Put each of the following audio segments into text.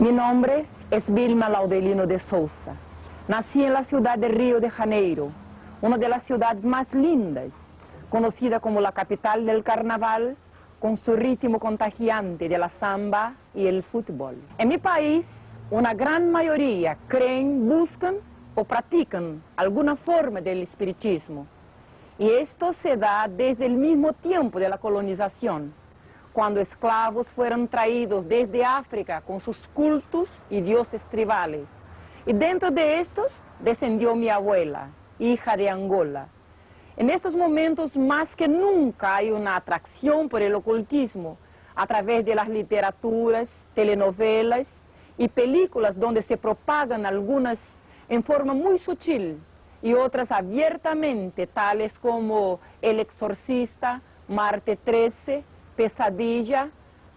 Mi nombre es Vilma Laudelino de Souza. Nací en la ciudad de Río de Janeiro, una de las ciudades más lindas, conocida como la capital del carnaval, con su ritmo contagiante de la samba y el fútbol. En mi país, una gran mayoría creen, buscan o practican alguna forma del espiritismo. Y esto se da desde el mismo tiempo de la colonización, cuando esclavos fueron traídos desde África con sus cultos y dioses tribales. Y dentro de estos descendió mi abuela, hija de Angola. En estos momentos más que nunca hay una atracción por el ocultismo a través de las literaturas, telenovelas y películas donde se propagan algunas en forma muy sutil y otras abiertamente, tales como El Exorcista, Marte 13, Pesadilla,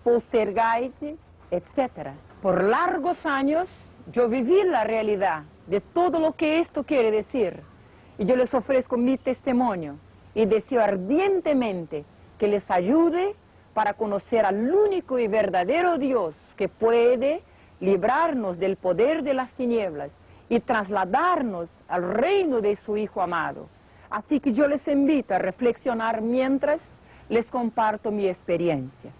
Poltergeist, etc. Por largos años yo viví la realidad de todo lo que esto quiere decir. Y yo les ofrezco mi testimonio y deseo ardientemente que les ayude para conocer al único y verdadero Dios que puede librarnos del poder de las tinieblas y trasladarnos al reino de su Hijo amado. Así que yo les invito a reflexionar mientras les comparto mi experiencia.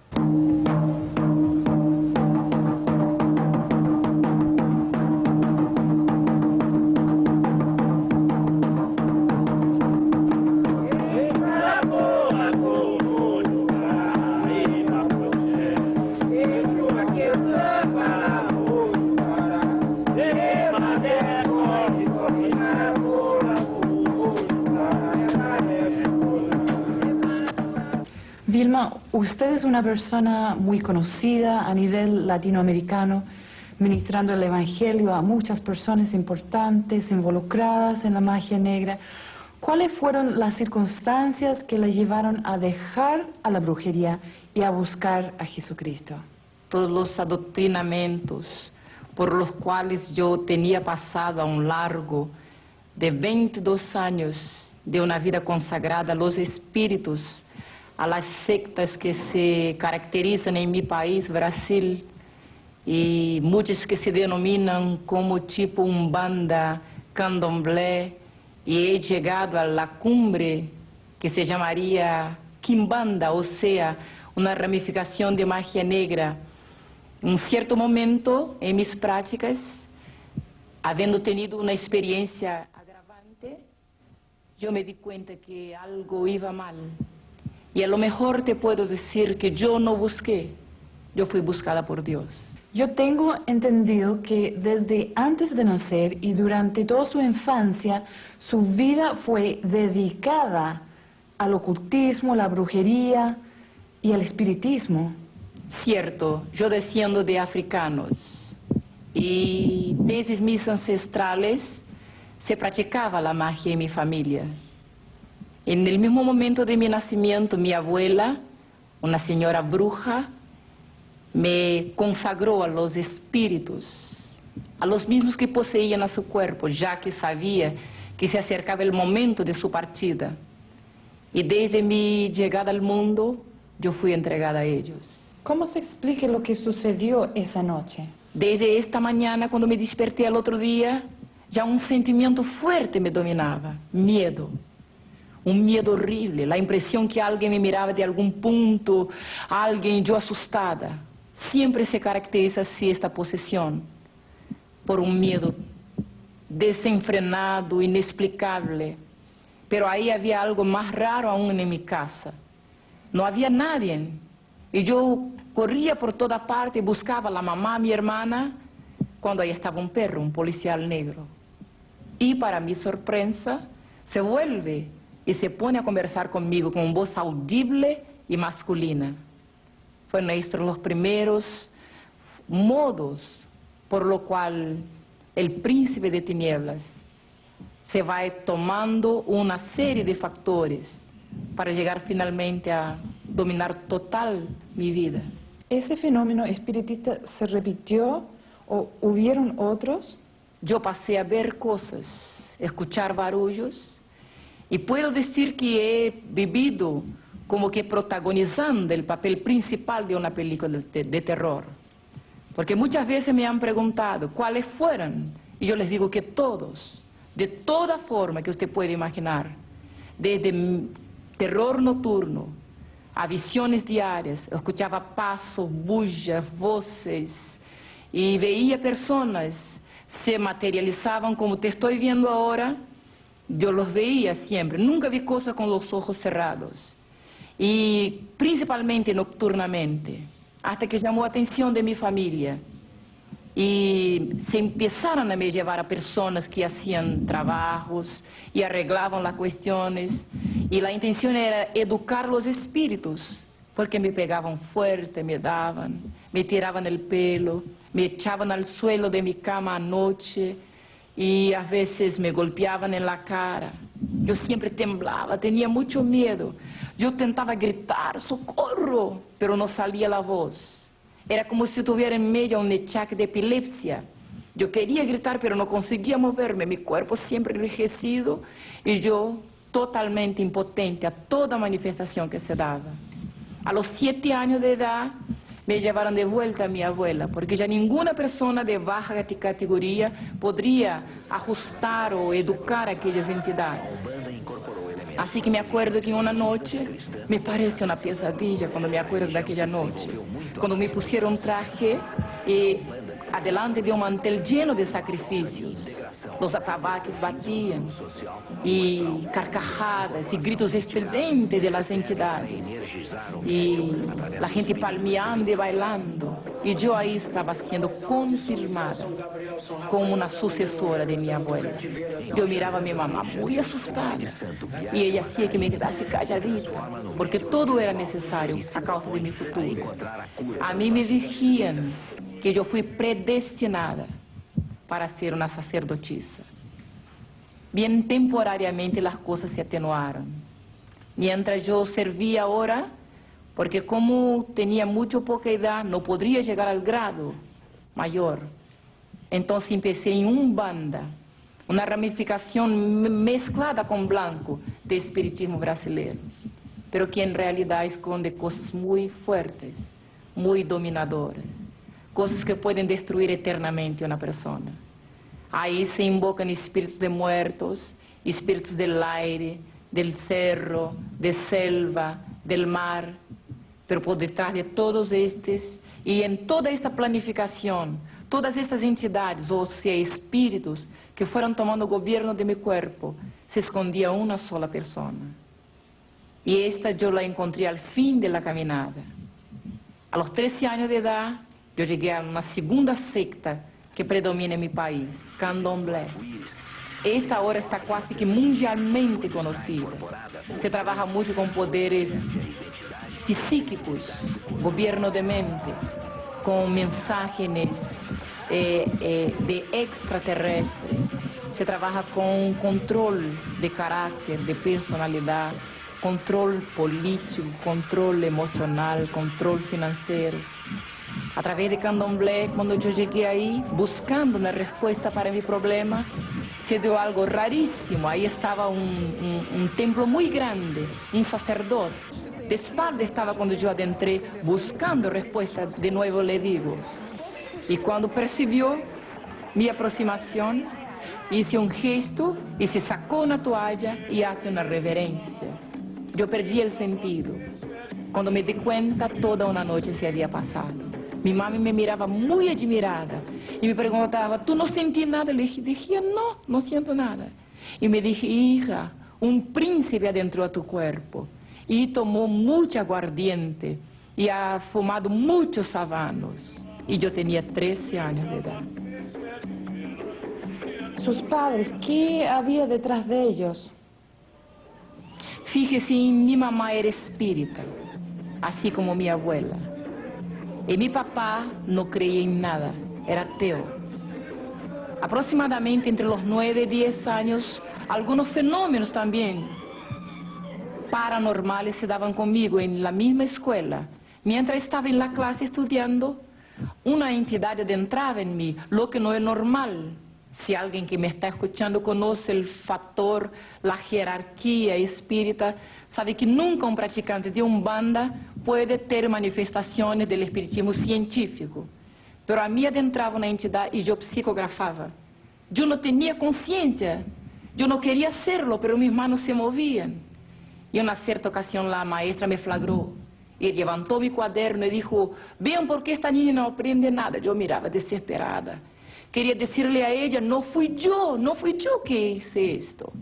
Vilma, usted es una persona muy conocida a nivel latinoamericano, ministrando el Evangelio a muchas personas importantes involucradas en la magia negra. ¿Cuáles fueron las circunstancias que la llevaron a dejar a la brujería y a buscar a Jesucristo? Todos los adoctrinamientos por los cuales yo tenía pasado a un largo de 22 años de una vida consagrada a los espíritus, a las sectas que se caracterizan en mi país, Brasil, y muchas que se denominan como tipo Umbanda, Candomblé, y he llegado a la cumbre que se llamaría Quimbanda, o sea, una ramificación de magia negra. En cierto momento en mis prácticas, habiendo tenido una experiencia agravante, yo me di cuenta que algo iba mal. Y a lo mejor te puedo decir que yo no busqué, yo fui buscada por Dios. Yo tengo entendido que desde antes de nacer y durante toda su infancia, su vida fue dedicada al ocultismo, la brujería y al espiritismo. Cierto, yo desciendo de africanos y desde mis ancestrales se practicaba la magia en mi familia. En el mismo momento de mi nacimiento, mi abuela, una señora bruja, me consagró a los espíritus, a los mismos que poseían a su cuerpo, ya que sabía que se acercaba el momento de su partida. Y desde mi llegada al mundo, yo fui entregada a ellos. ¿Cómo se explica lo que sucedió esa noche? Desde esta mañana, cuando me desperté al otro día, ya un sentimiento fuerte me dominaba, miedo. Un miedo horrible, la impresión que alguien me miraba de algún punto, alguien yo asustada. Siempre se caracteriza así esta posesión, por un miedo desenfrenado, inexplicable. Pero ahí había algo más raro aún en mi casa. No había nadie. Y yo corría por toda parte y buscaba a la mamá, a mi hermana, cuando ahí estaba un perro, un policial negro. Y para mi sorpresa, se vuelve y se pone a conversar conmigo con voz audible y masculina. Fueron estos los primeros modos por lo cual el príncipe de tinieblas se va tomando una serie de factores para llegar finalmente a dominar total mi vida. ¿Ese fenómeno espiritista se repitió o hubieron otros? Yo pasé a ver cosas, escuchar barullos, y puedo decir que he vivido como que protagonizando el papel principal de una película de terror. Porque muchas veces me han preguntado cuáles fueron, y yo les digo que todos, de toda forma que usted puede imaginar, desde terror nocturno a visiones diarias, eu escuchaba pasos, bullas, voces, y veía personas se materializaban como te estoy viendo ahora. Yo los veía siempre, nunca vi cosas con los ojos cerrados, y principalmente nocturnamente, hasta que llamó a atención de mi familia, y se empezaron a me llevar a personas que hacían trabajos y arreglaban las cuestiones, y la intención era educar los espíritus, porque me pegaban fuerte, me daban, me tiraban el pelo, me echaban al suelo de mi cama anoche, y a veces me golpeaban en la cara. Yo siempre temblaba, tenía mucho miedo. Yo tentaba gritar, socorro, pero no salía la voz. Era como si tuviera en medio un achaque de epilepsia. Yo quería gritar, pero no conseguía moverme, mi cuerpo siempre enrijecido, y yo totalmente impotente a toda manifestación que se daba. A los 7 años de edad, me llevaron de vuelta a mi abuela, porque ya ninguna persona de baja categoría podría ajustar o educar a aquellas entidades. Así que me acuerdo que una noche, me parece una pesadilla cuando me acuerdo de aquella noche, cuando me pusieron un traje y adelante de un mantel lleno de sacrificios, los atabaques batían, y carcajadas y gritos estridentes de las entidades, y la gente palmeando y bailando, y yo ahí estaba siendo confirmada como una sucesora de mi abuela. Yo miraba a mi mamá muy asustada, y ella hacía que me quedase calladita, porque todo era necesario a causa de mi futuro. A mí me decían que yo fui predestinada para ser una sacerdotisa. Bien temporariamente las cosas se atenuaron. Mientras yo servía ahora, porque como tenía mucho poca edad, no podría llegar al grado mayor. Entonces empecé en Umbanda, una ramificación mezclada con blanco de espiritismo brasileño, pero que en realidad esconde cosas muy fuertes, muy dominadoras, cosas que pueden destruir eternamente a una persona. Ahí se invocan espíritus de muertos, espíritus del aire, del cerro, de selva, del mar, pero por detrás de todos estos, y en toda esta planificación, todas estas entidades, o sea, espíritus que fueron tomando gobierno de mi cuerpo, se escondía una sola persona. Y esta yo la encontré al fin de la caminada. A los 13 años de edad, yo llegué a una segunda secta que predomina en mi país, Candomblé. Esta ahora está casi que mundialmente conocida. Se trabaja mucho con poderes psíquicos, gobierno de mente, con mensajes de extraterrestres. Se trabaja con control de carácter, de personalidad, control político, control emocional, control financiero. A través de Candomblé, cuando yo llegué ahí, buscando una respuesta para mi problema, se dio algo rarísimo. Ahí estaba un templo muy grande, un sacerdote. De espalda estaba cuando yo adentré, buscando respuesta, de nuevo le digo. Y cuando percibió mi aproximación, hice un gesto y se sacó una toalla y hace una reverencia. Yo perdí el sentido. Cuando me di cuenta, toda una noche se había pasado. Mi mami me miraba muy admirada y me preguntaba, ¿tú no sentí nada? Le dije, no siento nada. Y me dije, hija, un príncipe adentró a tu cuerpo y tomó mucha aguardiente y ha fumado muchos habanos. Y yo tenía 13 años de edad. Sus padres, ¿qué había detrás de ellos? Fíjese, mi mamá era espírita, así como mi abuela. Y mi papá no creía en nada, era ateo. Aproximadamente entre los 9 y 10 años, algunos fenómenos también paranormales se daban conmigo en la misma escuela. Mientras estaba en la clase estudiando, una entidad adentraba en mí, lo que no es normal. Si alguien que me está escuchando conoce el factor, la jerarquía espírita, sabe que nunca un practicante de Umbanda puede ter manifestaciones del espiritismo científico. pero a mí adentraba una entidad y yo psicografaba. Yo no tenía conciencia, yo no quería hacerlo, pero mis manos se movían. Y en una cierta ocasión la maestra me flagró y levantó mi cuaderno y dijo: vean por qué esta niña no aprende nada. Yo miraba desesperada. Quería decirle a ella: no fui yo que hice esto.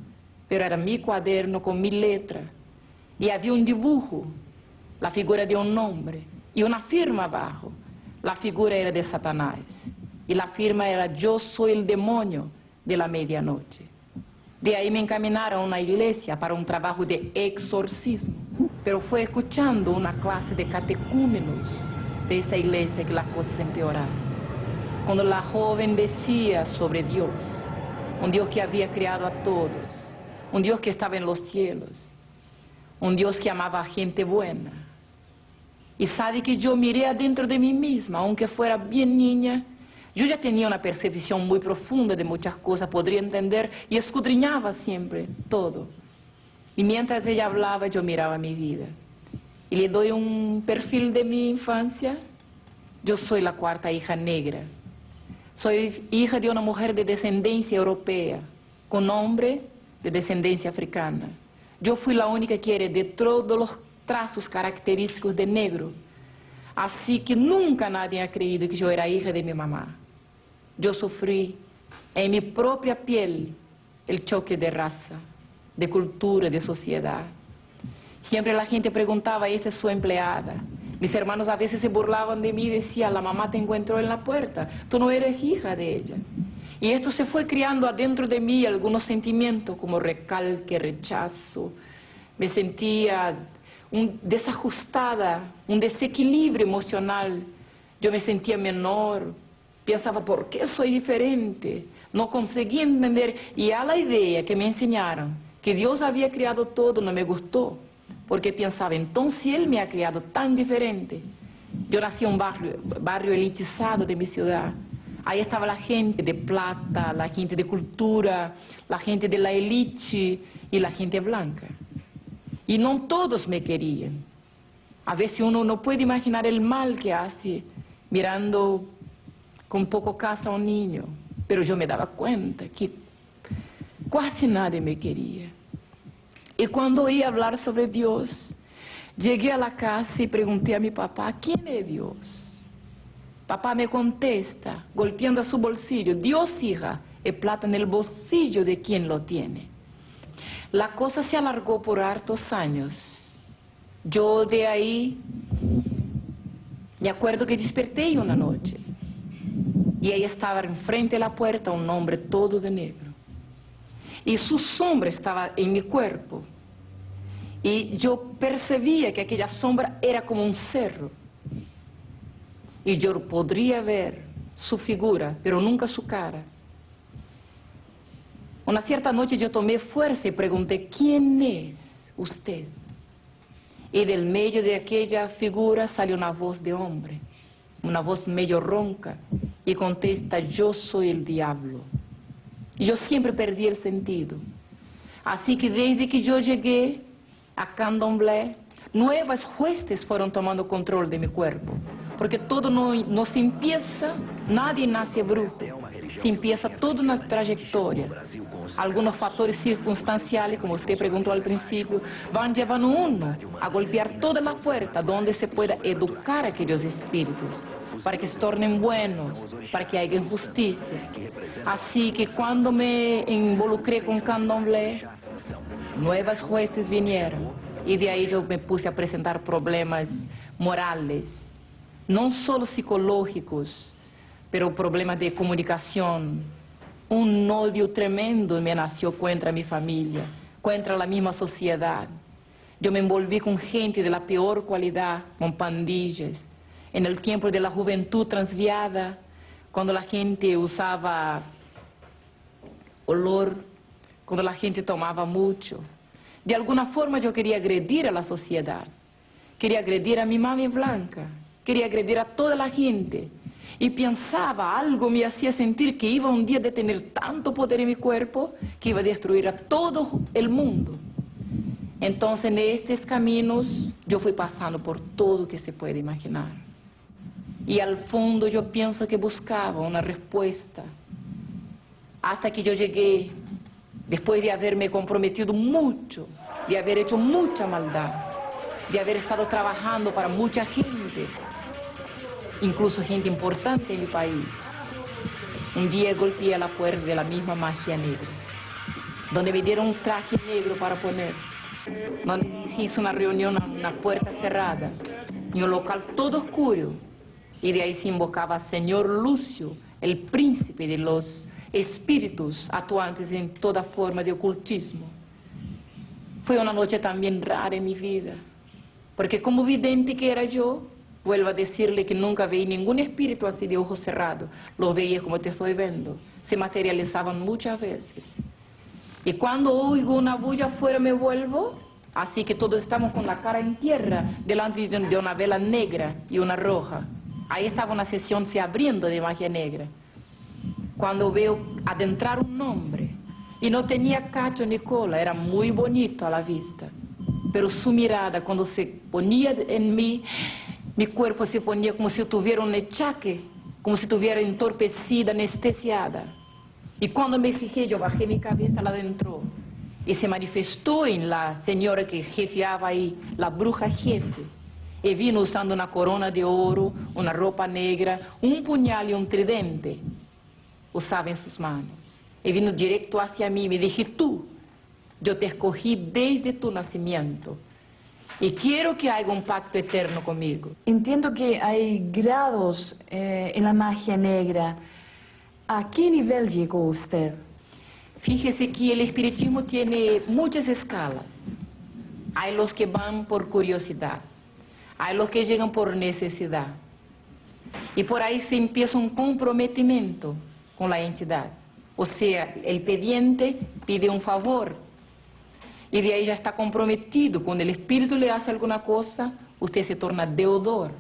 Pero era mi cuaderno con mi letra. Y había un dibujo, la figura de un hombre, y una firma abajo. La figura era de Satanás. Y la firma era: yo soy el demonio de la medianoche. De ahí me encaminaron a una iglesia para un trabajo de exorcismo. Pero fue escuchando una clase de catecúmenos de esta iglesia que las cosas empeoraron. Cuando la joven decía sobre Dios, un Dios que había creado a todos, un Dios que estaba en los cielos, un Dios que amaba a gente buena. Y sabe que yo miré adentro de mí misma, aunque fuera bien niña. Yo ya tenía una percepción muy profunda de muchas cosas, podría entender y escudriñaba siempre todo. Y mientras ella hablaba, yo miraba mi vida. Y le doy un perfil de mi infancia. Yo soy la cuarta hija negra. Soy hija de una mujer de descendencia europea, con hombre de descendencia africana. Yo fui la única que heredé todos los trazos característicos de negro. Así que nunca nadie ha creído que yo era hija de mi mamá. Yo sufrí en mi propia piel el choque de raza, de cultura, de sociedad. Siempre la gente preguntaba: ¿esta es su empleada? Mis hermanos a veces se burlaban de mí y decían: la mamá te encontró en la puerta, tú no eres hija de ella. Y esto se fue criando adentro de mí algunos sentimientos como recalque, rechazo. Me sentía desajustada, un desequilibrio emocional. Yo me sentía menor, pensaba: ¿por qué soy diferente? No conseguía entender. Y a la idea que me enseñaron, que Dios había creado todo, no me gustó. Porque pensaba: entonces Él me ha creado tan diferente. Yo nací en un barrio elitizado de mi ciudad. Ahí estaba la gente de plata, la gente de cultura, la gente de la élite y la gente blanca. Y no todos me querían. A veces uno no puede imaginar el mal que hace mirando con poco caso a un niño. Pero yo me daba cuenta que casi nadie me quería. Y cuando oí hablar sobre Dios, llegué a la casa y pregunté a mi papá: ¿quién es Dios? Papá me contesta, golpeando a su bolsillo: Dios, hija, es plata en el bolsillo de quien lo tiene. La cosa se alargó por hartos años. Yo de ahí me acuerdo que desperté una noche y ahí estaba enfrente de la puerta un hombre todo de negro. Y su sombra estaba en mi cuerpo. Y yo percibía que aquella sombra era como un cerro. Y yo podría ver su figura, pero nunca su cara. Una cierta noche yo tomé fuerza y pregunté: ¿quién es usted? Y del medio de aquella figura salió una voz de hombre, una voz medio ronca, y contesta: yo soy el diablo. Y yo siempre perdí el sentido. Así que desde que yo llegué a Candomblé, nuevas huestes fueron tomando control de mi cuerpo. Porque todo no se empieza, nadie nace brujo. Se empieza toda una trayectoria. Algunos factores circunstanciales, como usted preguntó al principio, van llevando uno a golpear toda la puerta donde se pueda educar a aquellos espíritus, para que se tornen buenos, para que haya justicia. Así que cuando me involucré con Candomblé, nuevas huestes vinieron, y de ahí yo me puse a presentar problemas morales, no solo psicológicos, pero problemas de comunicación. Un odio tremendo me nació contra mi familia, contra la misma sociedad. Yo me envolví con gente de la peor cualidad, con pandillas. En el tiempo de la juventud transviada, cuando la gente usaba olor, cuando la gente tomaba mucho. De alguna forma yo quería agredir a la sociedad. Quería agredir a mi mami blanca. Quería agredir a toda la gente. Y pensaba, algo me hacía sentir que iba un día de tener tanto poder en mi cuerpo que iba a destruir a todo el mundo. Entonces en estos caminos yo fui pasando por todo que se puede imaginar. Y al fondo yo pienso que buscaba una respuesta. Hasta que yo llegué, después de haberme comprometido mucho, de haber hecho mucha maldad, de haber estado trabajando para mucha gente, incluso gente importante en mi país. Un día golpeé a la puerta de la misma magia negra, donde me dieron un traje negro para poner, donde se hizo una reunión a una puerta cerrada, en un local todo oscuro, y de ahí se invocaba al Señor Lúcio, el príncipe de los espíritus actuantes en toda forma de ocultismo. Fue una noche también rara en mi vida, porque como vidente que era yo, vuelvo a decirle que nunca vi ningún espíritu así de ojos cerrados. Los veía como te estoy viendo. Se materializaban muchas veces. Y cuando oigo una bulla afuera me vuelvo, así que todos estamos con la cara en tierra, delante de una vela negra y una roja. Ahí estaba una sesión se abriendo de magia negra. Cuando veo adentrar un hombre, y no tenía cacho ni cola, era muy bonito a la vista. Pero su mirada, cuando se ponía en mí, mi cuerpo se ponía como si tuviera un achaque, como si estuviera entorpecida, anestesiada. Y cuando me fijé, yo bajé mi cabeza, la adentro. Y se manifestó en la señora que jefeaba ahí, la bruja jefe. Y vino usando una corona de oro, una ropa negra, un puñal y un tridente. Usaba en sus manos. Y vino directo hacia mí y me dije, tú, yo te escogí desde tu nacimiento. Y quiero que haga un pacto eterno conmigo. Entiendo que hay grados en la magia negra. ¿A qué nivel llegó usted? Fíjese que el espiritismo tiene muchas escalas. Hay los que van por curiosidad, hay los que llegan por necesidad. Y por ahí se empieza un comprometimiento con la entidad. O sea, el pidiente pide un favor. Y de ahí ya está comprometido. Cuando el espíritu le hace alguna cosa, usted se torna deudor.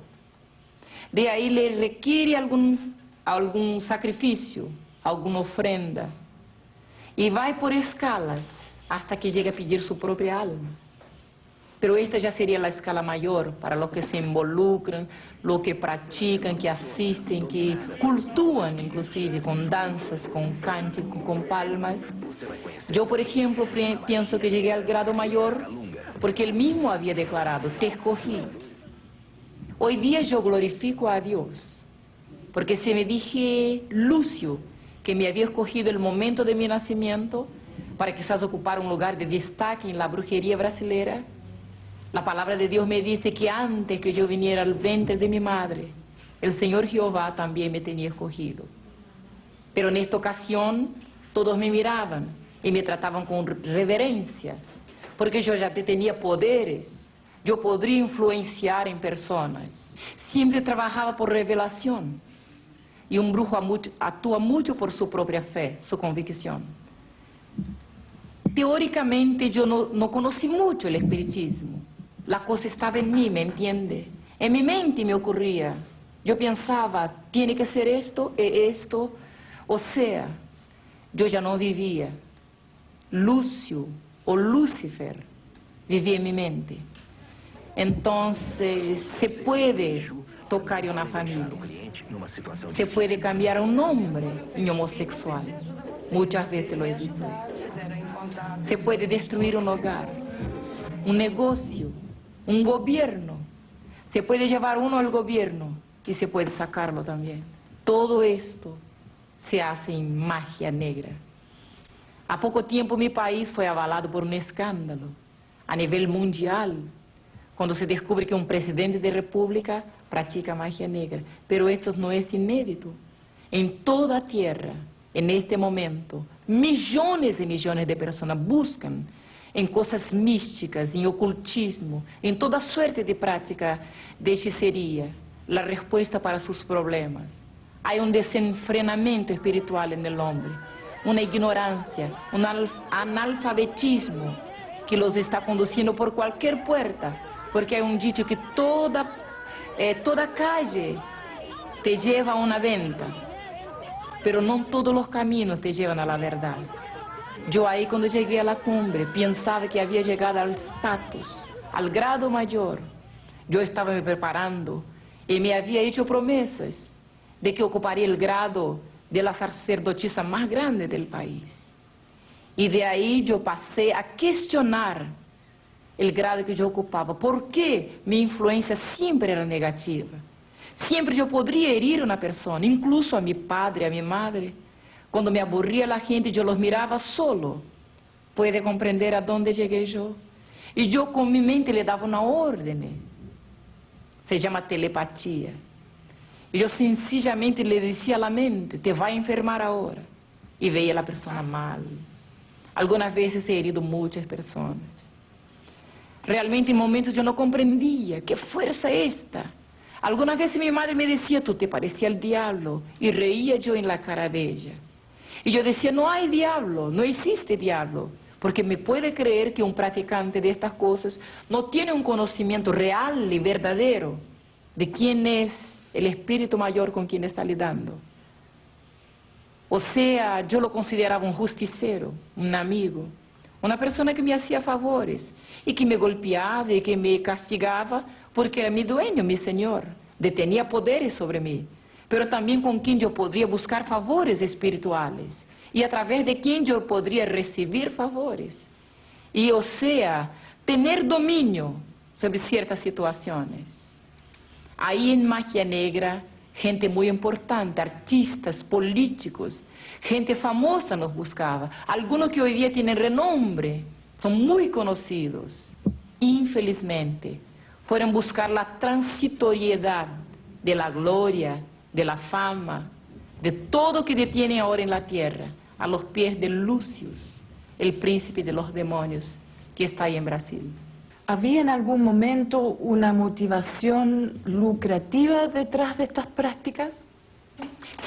De ahí le requiere algún sacrificio, alguna ofrenda. Y va por escalas hasta que llega a pedir su propia alma. Pero esta ya sería la escala mayor para los que se involucran, los que practican, que asisten, que cultúan inclusive con danzas, con cánticos, con palmas. Yo, por ejemplo, pienso que llegué al grado mayor porque él mismo había declarado, te escogí. Hoy día yo glorifico a Dios, porque si me dije Lúcio, que me había escogido el momento de mi nacimiento para quizás ocupar un lugar de destaque en la brujería brasileña, la palabra de Dios me dice que antes que yo viniera al vientre de mi madre, el Señor Jehová también me tenía escogido. Pero en esta ocasión todos me miraban y me trataban con reverencia, porque yo ya tenía poderes, yo podría influenciar en personas. Siempre trabajaba por revelación. Y un brujo actúa mucho por su propia fe, su convicción. Teóricamente yo no conocí mucho el espiritismo. La cosa estaba en mí, ¿me entiende? En mi mente me ocurría. Yo pensaba, tiene que ser esto e esto. O sea, yo ya no vivía. Lúcio o Lúcifer vivía en mi mente. Entonces, se puede tocar en una familia. Se puede cambiar un nombre en homosexual. Muchas veces lo he visto. Se puede destruir un hogar, un negocio, un gobierno. Se puede llevar uno al gobierno y se puede sacarlo también. Todo esto se hace en magia negra. Há poco tiempo mi país fue avalado por un escándalo a nivel mundial, cuando se descubre que un presidente de república practica magia negra. Pero esto no es inédito. En toda tierra, en este momento, millones y millones de personas buscan en cosas místicas, en ocultismo, en toda suerte de práctica de hechicería, la respuesta para sus problemas. Hay un desenfrenamiento espiritual en el hombre, una ignorancia, un analfabetismo que los está conduciendo por cualquier puerta, porque hay un dicho que toda calle te lleva a una venta, pero no todos los caminos te llevan a la verdad. Yo ahí cuando llegué a la cumbre pensaba que había llegado al estatus, al grado mayor. Yo estaba me preparando y me había hecho promesas de que ocuparía el grado de la sacerdotisa más grande del país. Y de ahí yo pasé a cuestionar el grado que yo ocupaba. ¿Por qué mi influencia siempre era negativa? Siempre yo podría herir a una persona, incluso a mi padre, a mi madre. Cuando me aburría la gente, yo los miraba solo. ¿Puede comprender a dónde llegué yo? Y yo con mi mente le daba una orden. Se llama telepatía. Y yo sencillamente le decía a la mente, te va a enfermar ahora. Y veía a la persona mal. Algunas veces he herido muchas personas. Realmente en momentos yo no comprendía qué fuerza es esta. Algunas veces mi madre me decía, tú te parecías al diablo. Y reía yo en la cara de ella. Y yo decía, no hay diablo, no existe diablo. Porque me puede creer que un practicante de estas cosas no tiene un conocimiento real y verdadero de quién es el espíritu mayor con quien está lidando. O sea, yo lo consideraba un justicero, un amigo, una persona que me hacía favores y que me golpeaba y que me castigaba porque era mi dueño, mi señor, tenía poderes sobre mí, pero también con quien yo podría buscar favores espirituales y a través de quien yo podría recibir favores. Y o sea, tener dominio sobre ciertas situaciones. Ahí en Magia Negra, gente muy importante, artistas, políticos, gente famosa nos buscaba. Algunos que hoy día tienen renombre, son muy conocidos. Infelizmente, fueron a buscar la transitoriedad de la gloria, de la fama, de todo que detiene ahora en la tierra, a los pies de Lucius, el príncipe de los demonios, que está ahí en Brasil. ¿Había en algún momento una motivación lucrativa detrás de estas prácticas?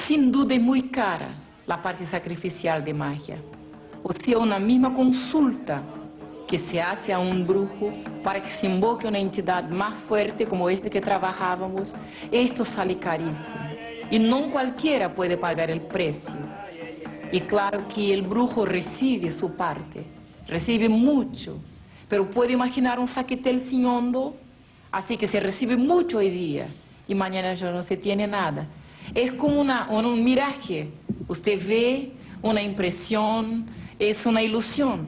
Sin duda es muy cara la parte sacrificial de magia. O sea, una misma consulta que se hace a un brujo para que se invoque una entidad más fuerte como esta que trabajábamos, esto sale carísimo. Y no cualquiera puede pagar el precio. Y claro que el brujo recibe su parte, recibe mucho. Pero puede imaginar un saquetel sin hondo, así que se recibe mucho hoy día y mañana ya no se tiene nada. Es como un miraje. Usted ve una impresión, es una ilusión.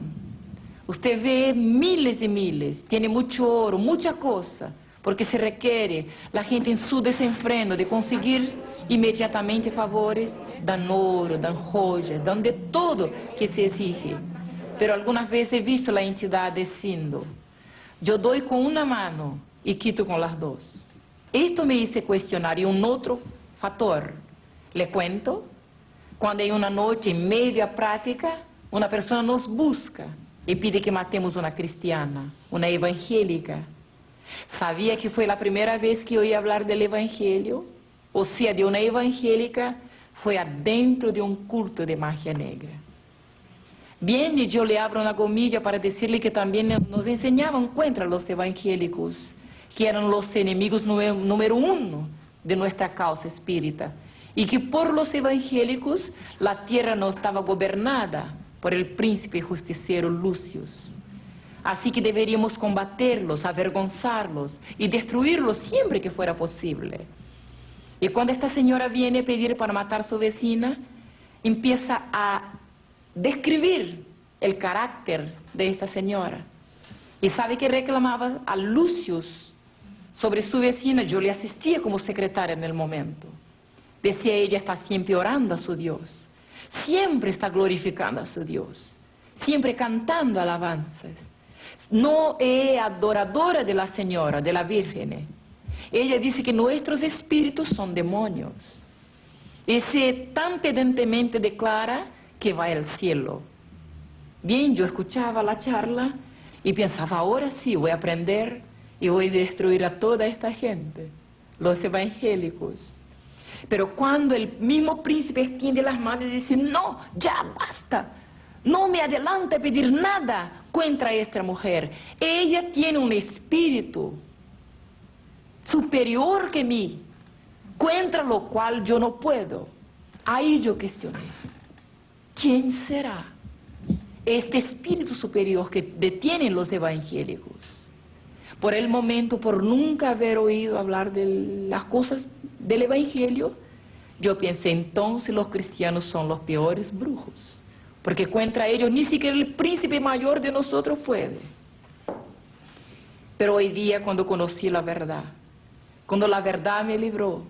Usted ve miles y miles, tiene mucho oro, mucha cosa, porque se requiere la gente en su desenfreno de conseguir inmediatamente favores, dan oro, dan joyas, dan de todo que se exige. Pero algunas veces he visto la entidad diciendo, yo doy con una mano y quito con las dos. Esto me hizo cuestionar. Y un otro factor, le cuento, cuando hay una noche en media práctica, una persona nos busca y pide que matemos una cristiana, una evangélica. Sabía que fue la primera vez que oí hablar del evangelio, o sea, de una evangélica, fue adentro de un culto de magia negra. Bien, y yo le abro una comilla para decirle que también nos enseñaban contra los evangélicos, que eran los enemigos número uno de nuestra causa espírita, y que por los evangélicos la tierra no estaba gobernada por el príncipe justiciero Lucius. Así que deberíamos combaterlos, avergonzarlos y destruirlos siempre que fuera posible. Y cuando esta señora viene a pedir para matar a su vecina, empieza a describir el carácter de esta señora. Y sabe que reclamaba a Lucius sobre su vecina. Yo le asistía como secretaria en el momento. Decía, ella está siempre orando a su Dios, siempre está glorificando a su Dios, siempre cantando alabanzas. No es adoradora de la señora, de la Virgen. Ella dice que nuestros espíritus son demonios. Y se tan pedantemente declara que va al cielo. Bien, yo escuchaba la charla y pensaba, ahora sí voy a aprender y voy a destruir a toda esta gente, los evangélicos. Pero cuando el mismo príncipe extiende las manos y dice, no, ya basta, no me adelante a pedir nada contra esta mujer. Ella tiene un espíritu superior que mí, contra lo cual yo no puedo. Ahí yo cuestioné. ¿Quién será este espíritu superior que detienen los evangélicos? por el momento, por nunca haber oído hablar de las cosas del Evangelio, yo pensé, entonces los cristianos son los peores brujos, porque contra ellos ni siquiera el príncipe mayor de nosotros puede. Pero hoy día, cuando conocí la verdad, cuando la verdad me libró,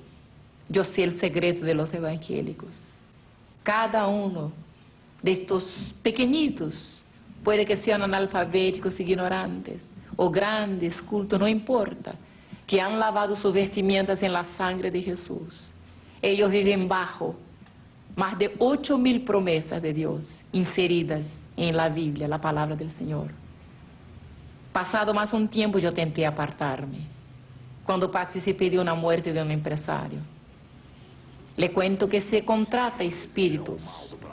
yo sé el secreto de los evangélicos. Cada uno de estos pequeñitos, puede que sean analfabéticos, ignorantes, o grandes, cultos, no importa, que han lavado sus vestimentas en la sangre de Jesús. Ellos viven bajo más de 8.000 promesas de Dios inseridas en la Biblia, la palabra del Señor. Pasado más un tiempo, yo tenté apartarme, cuando participé de una muerte de un empresario. Le cuento que se contrata espíritus,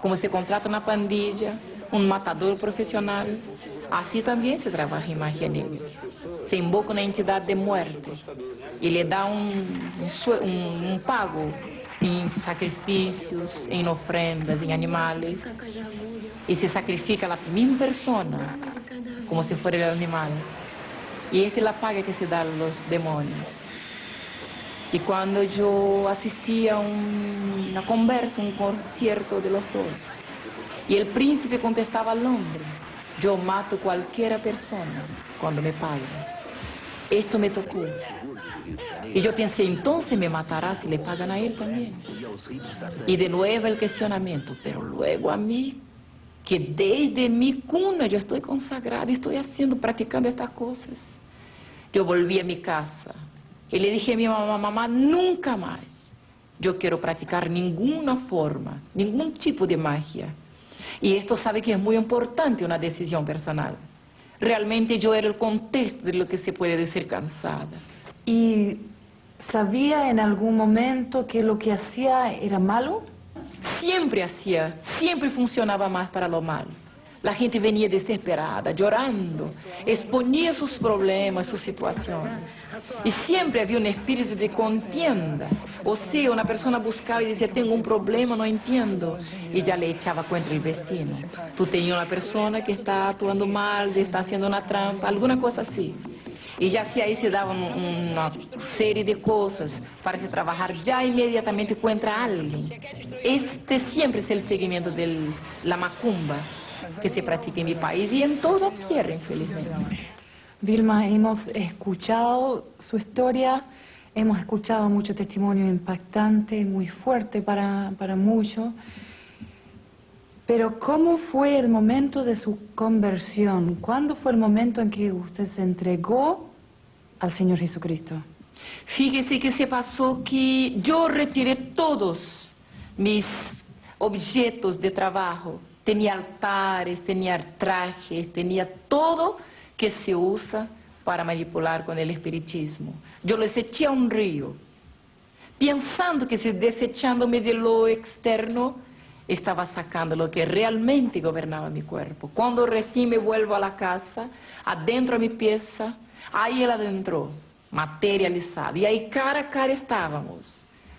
como se contrata una pandilla, un matador profesional. Así también se trabaja en magia negra. Se invoca una entidad de muerte y le da un pago en sacrificios, en ofrendas, en animales. Y se sacrifica a la misma persona, como si fuera el animal. Y esa es la paga que se da a los demonios. Y cuando yo asistí a una conversa, un concierto de los dos, y el príncipe contestaba al hombre, yo mato cualquier persona cuando me paguen. Esto me tocó. Y yo pensé, entonces me matará si le pagan a él también. Y de nuevo el cuestionamiento, pero luego a mí, que desde mi cuna yo estoy consagrada, estoy practicando estas cosas. Yo volví a mi casa y le dije a mi mamá, mamá, nunca más yo quiero practicar ninguna forma, ningún tipo de magia. Y esto sabe que es muy importante, una decisión personal. Realmente yo era el contexto de lo que se puede decir cansada. ¿Y sabía en algún momento que lo que hacía era malo? Siempre funcionaba más para lo malo. La gente venía desesperada, llorando, exponía sus problemas, sus situaciones. Y siempre había un espíritu de contienda. O sea, una persona buscaba y decía, tengo un problema, no entiendo. Y ya le echaba contra el vecino. Tú tenías una persona que está actuando mal, está haciendo una trampa, alguna cosa así. Y ya si ahí se daban una serie de cosas para se trabajar ya inmediatamente contra alguien. Este siempre es el seguimiento de la macumba que se practica en mi país y en toda la tierra, infelizmente. Vilma, hemos escuchado su historia, hemos escuchado mucho testimonio impactante, muy fuerte para muchos. Pero ¿cómo fue el momento de su conversión? ¿Cuándo fue el momento en que usted se entregó al Señor Jesucristo? Fíjese que se pasó que yo retiré todos mis objetos de trabajo. Tenía altares, tenía trajes, tenía todo que se usa para manipular con el espiritismo. Yo los eché a un río, pensando que desechándome de lo externo, estaba sacando lo que realmente gobernaba mi cuerpo. Cuando recién me vuelvo a la casa, adentro a mi pieza, ahí él adentró, materializado. Y ahí cara a cara estábamos,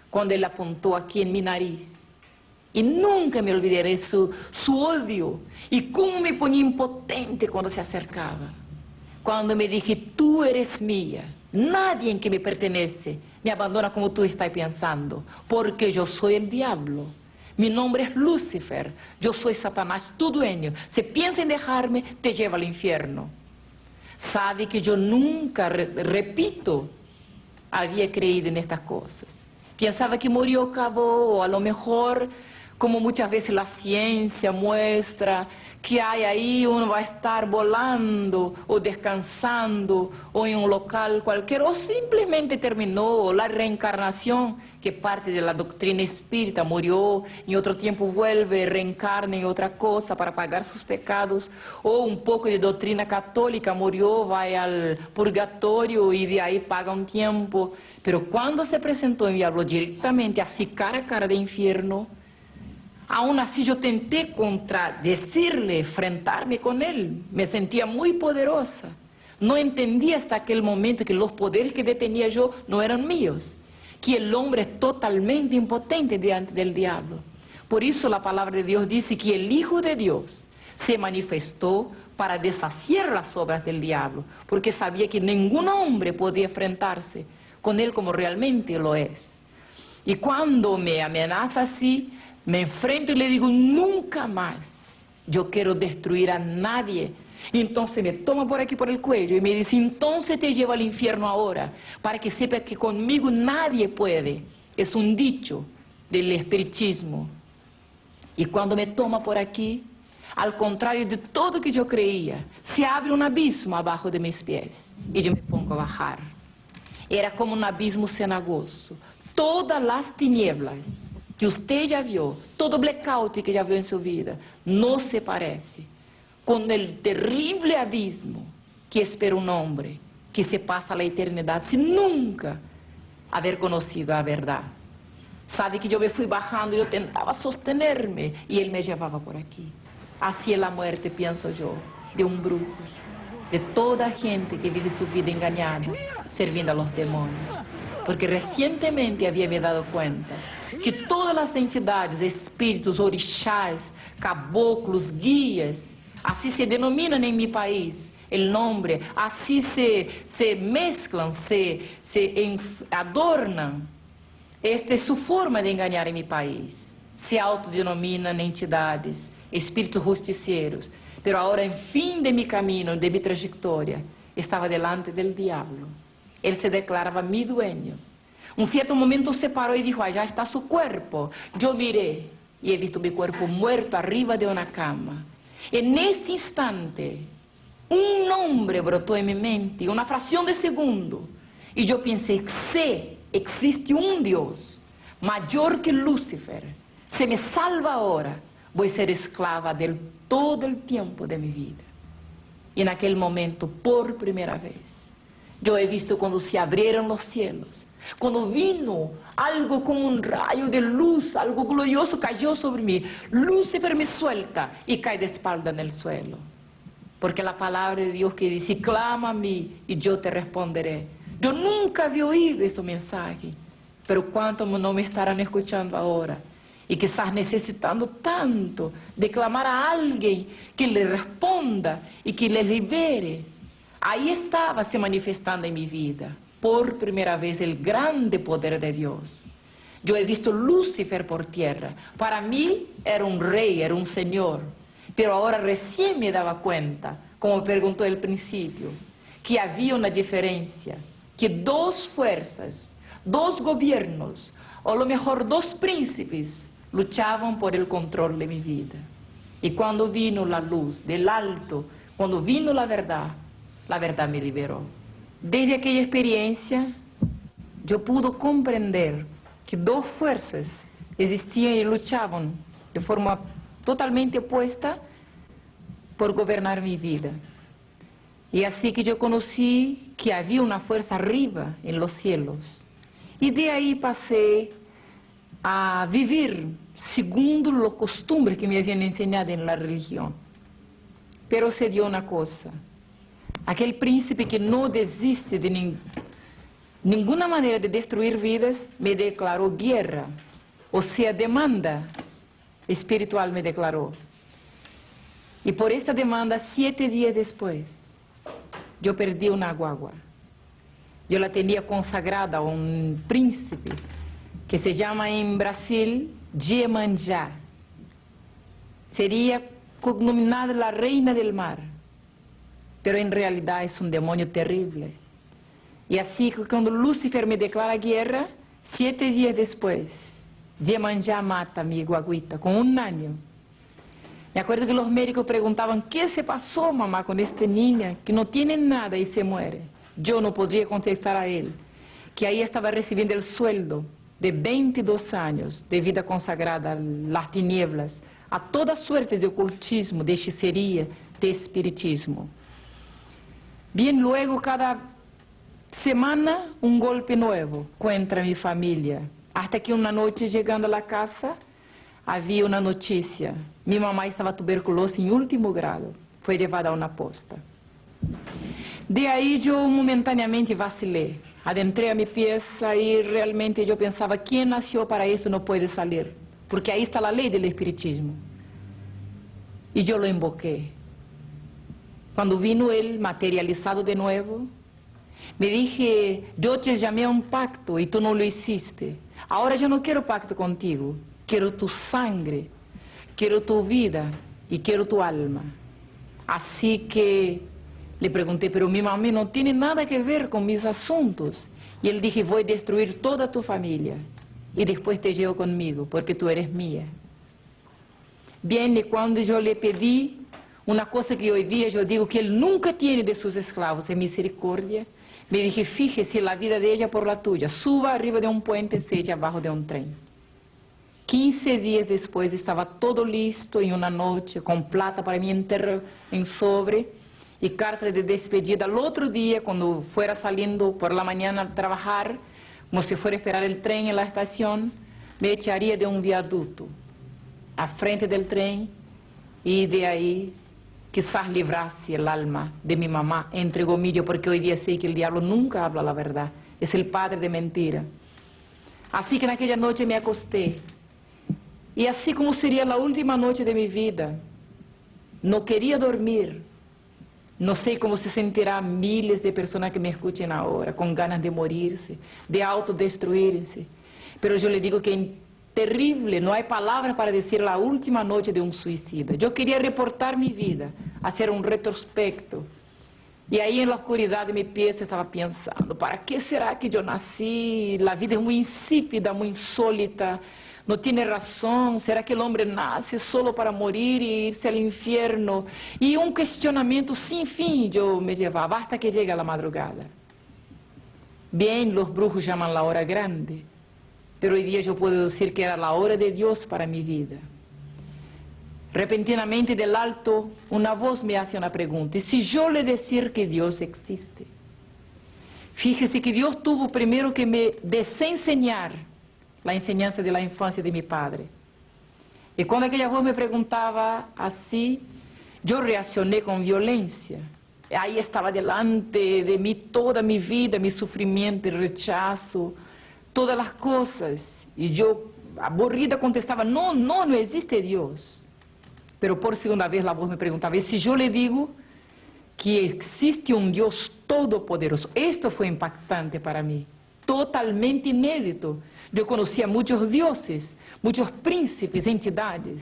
cuando él apuntó aquí en mi nariz. Y nunca me olvidaré su odio y cómo me ponía impotente cuando se acercaba. Cuando me dije, tú eres mía, nadie que me pertenece me abandona como tú estás pensando, porque yo soy el diablo. Mi nombre es Lucifer, yo soy Satanás, tu dueño. Si piensas en dejarme, te lleva al infierno. Sabe que yo nunca, repito, había creído en estas cosas. Pensaba que murió, acabó, o a lo mejor, como muchas veces la ciencia muestra, que hay ahí uno va a estar volando o descansando o en un local cualquier, o simplemente terminó la reencarnación, que parte de la doctrina espírita, murió, en otro tiempo vuelve, reencarna en otra cosa para pagar sus pecados, o un poco de doctrina católica, murió, va al purgatorio y de ahí paga un tiempo. Pero cuando se presentó y me habló directamente así cara a cara de infierno, aún así yo tenté contradecirle, enfrentarme con él. Me sentía muy poderosa. No entendía hasta aquel momento que los poderes que detenía yo no eran míos, que el hombre es totalmente impotente diante del diablo. Por eso la palabra de Dios dice que el Hijo de Dios se manifestó para deshacer las obras del diablo, porque sabía que ningún hombre podía enfrentarse con él como realmente lo es. Y cuando me amenaza así, me enfrento y le digo, nunca más yo quiero destruir a nadie. Y entonces me toma por aquí por el cuello y me dice, entonces te llevo al infierno ahora, para que sepas que conmigo nadie puede. Es un dicho del espiritismo. Y cuando me toma por aquí, al contrario de todo que yo creía, se abre un abismo abajo de mis pies y yo me pongo a bajar. Era como un abismo cenagoso. Todas las tinieblas que usted ya vio, todo blackout que ya vio en su vida, no se parece con el terrible abismo que espera un hombre que se pasa la eternidad sin nunca haber conocido a verdad. Sabe que yo me fui bajando y yo tentaba sostenerme y él me llevaba por aquí. Así es la muerte, pienso yo, de un brujo, de toda gente que vive su vida engañada, sirviendo a los demonios. Porque recientemente había me dado cuenta que todas las entidades, espíritus, orixás, caboclos, guías, así se denominan en mi país el nombre, así se mezclan, se adornan. Esta es su forma de engañar en mi país. Se autodenominan entidades, espíritus justicieros. Pero ahora, en fin de mi camino, de mi trayectoria, estaba delante del diablo. Él se declaraba mi dueño. Un cierto momento se paró y dijo, allá está su cuerpo. Yo miré y he visto mi cuerpo muerto arriba de una cama. En este instante, un nombre brotó en mi mente, una fracción de segundo. Y yo pensé, sé, existe un Dios mayor que Lucifer. Se me salva ahora, voy a ser esclava de él todo el tiempo de mi vida. Y en aquel momento, por primera vez, yo he visto cuando se abrieron los cielos, cuando vino algo como un rayo de luz, algo glorioso cayó sobre mí. Lucifer me suelta y cae de espalda en el suelo. Porque la palabra de Dios que dice, clama a mí y yo te responderé. Yo nunca había oído este mensaje, pero cuántos no me estarán escuchando ahora y que estás necesitando tanto de clamar a alguien que le responda y que le libere. Ahí estaba se manifestando en mi vida, por primera vez, el grande poder de Dios. Yo he visto Lucifer por tierra. Para mí era un rey, era un señor. Pero ahora recién me daba cuenta, como preguntó al principio, que había una diferencia, que dos fuerzas, dos gobiernos, o a lo mejor dos príncipes, luchaban por el control de mi vida. Y cuando vino la luz del alto, cuando vino la verdad me liberó. Desde aquella experiencia, yo pude comprender que dos fuerzas existían y luchaban de forma totalmente opuesta por gobernar mi vida. Y así que yo conocí que había una fuerza arriba en los cielos. Y de ahí pasé a vivir segundo las costumbres que me habían enseñado en la religión. Pero se dio una cosa. Aquel príncipe que no desiste de ninguna manera de destruir vidas, me declaró guerra. O sea, demanda espiritual me declaró. Y por esta demanda, 7 días después, yo perdí una guagua. Yo la tenía consagrada a un príncipe que se llama en Brasil Iemanjá. Sería cognominada la reina del mar, pero en realidad es un demonio terrible. Y así que cuando Lucifer me declara guerra, 7 días después, Iemanjá mata a mi guaguita con 1 año. Me acuerdo que los médicos preguntaban, ¿qué se pasó, mamá, con esta niña que no tiene nada y se muere? Yo no podría contestar a él que ahí estaba recibiendo el sueldo de 22 años de vida consagrada a las tinieblas, a toda suerte de ocultismo, de hechicería, de espiritismo. Bien, luego cada semana un golpe nuevo contra mi familia, hasta que una noche llegando a la casa había una noticia. Mi mamá estaba tuberculosa en último grado, fue llevada a una posta. De ahí yo momentáneamente vacilé, adentré a mi pieza y realmente yo pensaba, ¿quién nació para eso no puede salir? Porque ahí está la ley del espiritismo. y yo lo invoqué. Cuando vino él materializado de nuevo, me dije, yo te llamé a un pacto y tú no lo hiciste. Ahora yo no quiero pacto contigo, quiero tu sangre, quiero tu vida y quiero tu alma. Así que le pregunté, pero mi mamá no tiene nada que ver con mis asuntos. Y él dije, voy a destruir toda tu familia y después te llevo conmigo porque tú eres mía. Bien, y cuando yo le pedí una cosa que hoy día yo digo que él nunca tiene de sus esclavos, es misericordia, me dije, fíjese la vida de ella por la tuya, suba arriba de un puente, se echa abajo de un tren. 15 días después estaba todo listo en una noche, con plata para mi enterro en sobre y carta de despedida. Al otro día, cuando fuera saliendo por la mañana a trabajar, como si fuera a esperar el tren en la estación, me echaría de un viaducto a frente del tren y de ahí quizás librase el alma de mi mamá, entre comillas, porque hoy día sé que el diablo nunca habla la verdad, es el padre de mentira. Así que en aquella noche me acosté, y así como sería la última noche de mi vida, no quería dormir. No sé cómo se sentirán miles de personas que me escuchen ahora, con ganas de morirse, de autodestruirse, pero yo le digo que es terrible, no hay palabras para decir la última noche de un suicida. Yo quería reportar mi vida, hacer un retrospecto. Y ahí en la oscuridad de mi pieza estaba pensando, ¿para qué será que yo nací? La vida es muy insípida, muy insólita, no tiene razón. ¿Será que el hombre nace solo para morir e irse al infierno? Y un cuestionamiento sin fin yo me llevaba hasta que llega la madrugada. Bien, los brujos llaman la hora grande, pero hoy día yo puedo decir que era la hora de Dios para mi vida. Repentinamente del alto, una voz me hace una pregunta. ¿Y si yo le decir que Dios existe? Fíjese que Dios tuvo primero que me desenseñar la enseñanza de la infancia de mi padre. Y cuando aquella voz me preguntaba así, yo reaccioné con violencia. Ahí estaba delante de mí toda mi vida, mi sufrimiento, el rechazo, todas las cosas. Y yo, aburrida, contestaba, no, no, no existe Dios. Pero por segunda vez la voz me preguntaba, ¿y si yo le digo que existe un Dios todopoderoso? Esto fue impactante para mí, totalmente inédito. Yo conocía muchos dioses, muchos príncipes, entidades,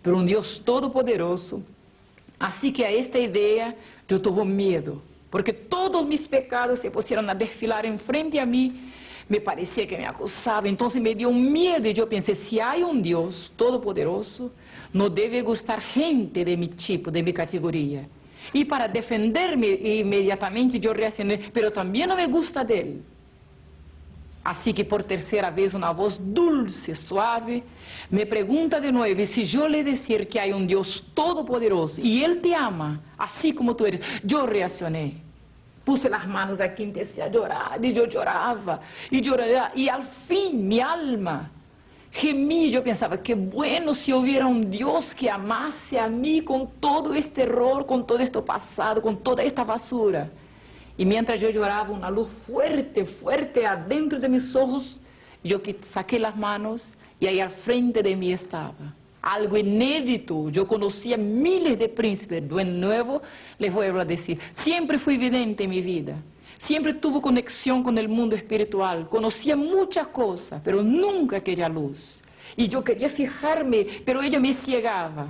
pero un Dios todopoderoso. Así que a esta idea yo tuve miedo, porque todos mis pecados se pusieron a desfilar enfrente a mí. Me parecía que me acusaba, entonces me dio un miedo y yo pensé, si hay un Dios todopoderoso, no debe gustar gente de mi tipo, de mi categoría. Y para defenderme inmediatamente yo reaccioné, pero también no me gusta de él. Así que por tercera vez una voz dulce, suave, me pregunta de nuevo, y si yo le decir que hay un Dios todopoderoso y Él te ama, así como tú eres, yo reaccioné. Puse las manos aquí, empecé a llorar, y yo lloraba, y al fin mi alma gemí. Yo pensaba, qué bueno si hubiera un Dios que amase a mí con todo este error, con todo esto pasado, con toda esta basura. Y mientras yo lloraba, una luz fuerte, fuerte adentro de mis ojos, yo saqué las manos y ahí al frente de mí estaba algo inédito. Yo conocía miles de príncipes. De nuevo les voy a decir, siempre fui vidente en mi vida, siempre tuve conexión con el mundo espiritual, conocía muchas cosas, pero nunca aquella luz. Y yo quería fijarme, pero ella me ciegaba.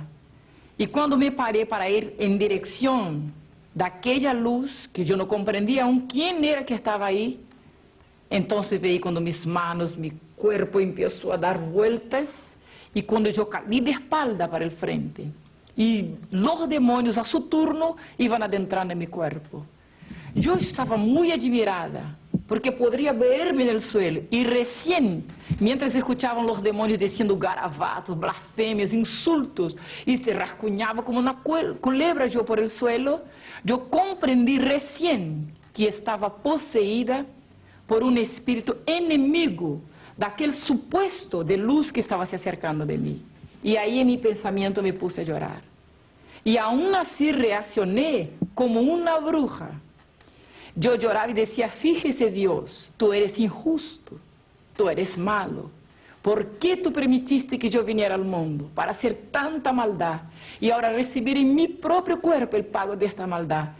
Y cuando me paré para ir en dirección de aquella luz, que yo no comprendía aún quién era que estaba ahí, entonces veí cuando mis manos, mi cuerpo empezó a dar vueltas, y cuando yo caí de espalda para el frente, y los demonios a su turno iban adentrando en mi cuerpo. Yo estaba muy admirada, porque podría verme en el suelo, y recién, mientras escuchaban los demonios diciendo garabatos, blasfemias, insultos, y se rascuñaba como una culebra yo por el suelo, yo comprendí recién que estaba poseída por un espíritu enemigo de aquel supuesto de luz que estaba se acercando de mí. Y ahí en mi pensamiento me puse a llorar. Y aún así reaccioné como una bruja. Yo lloraba y decía, fíjese Dios, tú eres injusto, tú eres malo, ¿Por qué tú permitiste que yo viniera al mundo para hacer tanta maldad y ahora recibir en mi propio cuerpo el pago de esta maldad?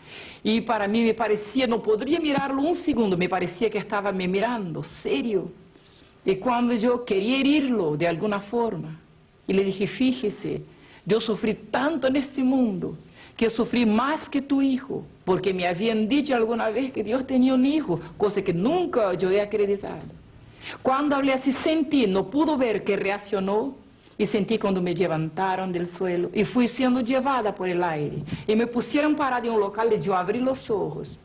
Y para mí me parecía, no podría mirarlo un segundo, me parecía que estaba me mirando, serio. Y cuando yo quería herirlo de alguna forma, y le dije, fíjese, yo sufrí tanto en este mundo, que sufrí más que tu hijo, porque me habían dicho alguna vez que Dios tenía un hijo, cosa que nunca yo he acreditado. Cuando hablé así sentí, no pudo ver que reaccionó, y sentí cuando me levantaron del suelo, y fui siendo llevada por el aire, y me pusieron parada en un local y yo abrí los ojos,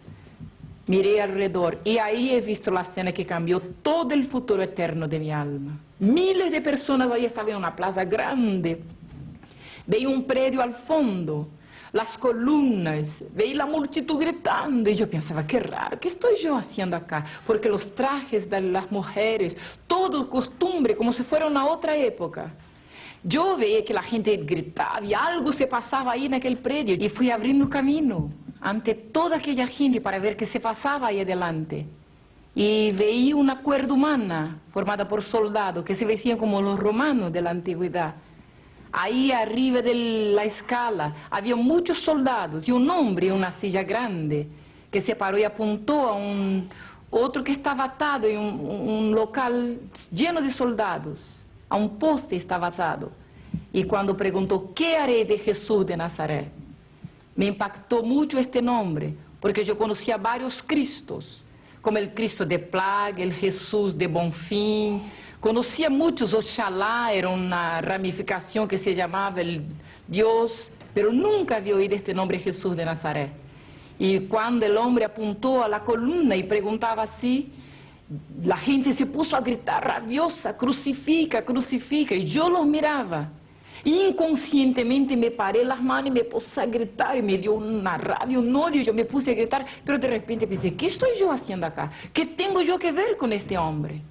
miré alrededor, y ahí he visto la escena que cambió todo el futuro eterno de mi alma. Miles de personas ahí estaban en una plaza grande, veía un predio al fondo, las columnas, veía la multitud gritando, y yo pensaba, qué raro, ¿qué estoy yo haciendo acá? Porque los trajes de las mujeres, todo costumbre, como si fuera una otra época. Yo veía que la gente gritaba y algo se pasaba ahí en aquel predio, y fui abriendo camino ante toda aquella gente para ver qué se pasaba ahí adelante. Y veía una cuerda humana formada por soldados que se vestían como los romanos de la antigüedad. Ahí arriba de la escala había muchos soldados y un hombre en una silla grande que se paró y apuntó a otro que estaba atado en un local lleno de soldados. A un poste estaba atado. Y cuando preguntó, ¿qué haré de Jesús de Nazaret? Me impactó mucho este nombre, porque yo conocía varios Cristos, como el Cristo de Plaga, el Jesús de Bonfim. Conocía muchos, Oxalá era una ramificación que se llamaba el Dios, pero nunca había oído este nombre Jesús de Nazaret. Y cuando el hombre apuntó a la columna y preguntaba así, la gente se puso a gritar rabiosa, crucifica, crucifica, y yo los miraba. Inconscientemente me paré las manos y me puse a gritar, y me dio una rabia, un odio, yo me puse a gritar, pero de repente pensé, ¿qué estoy yo haciendo acá? ¿Qué tengo yo que ver con este hombre?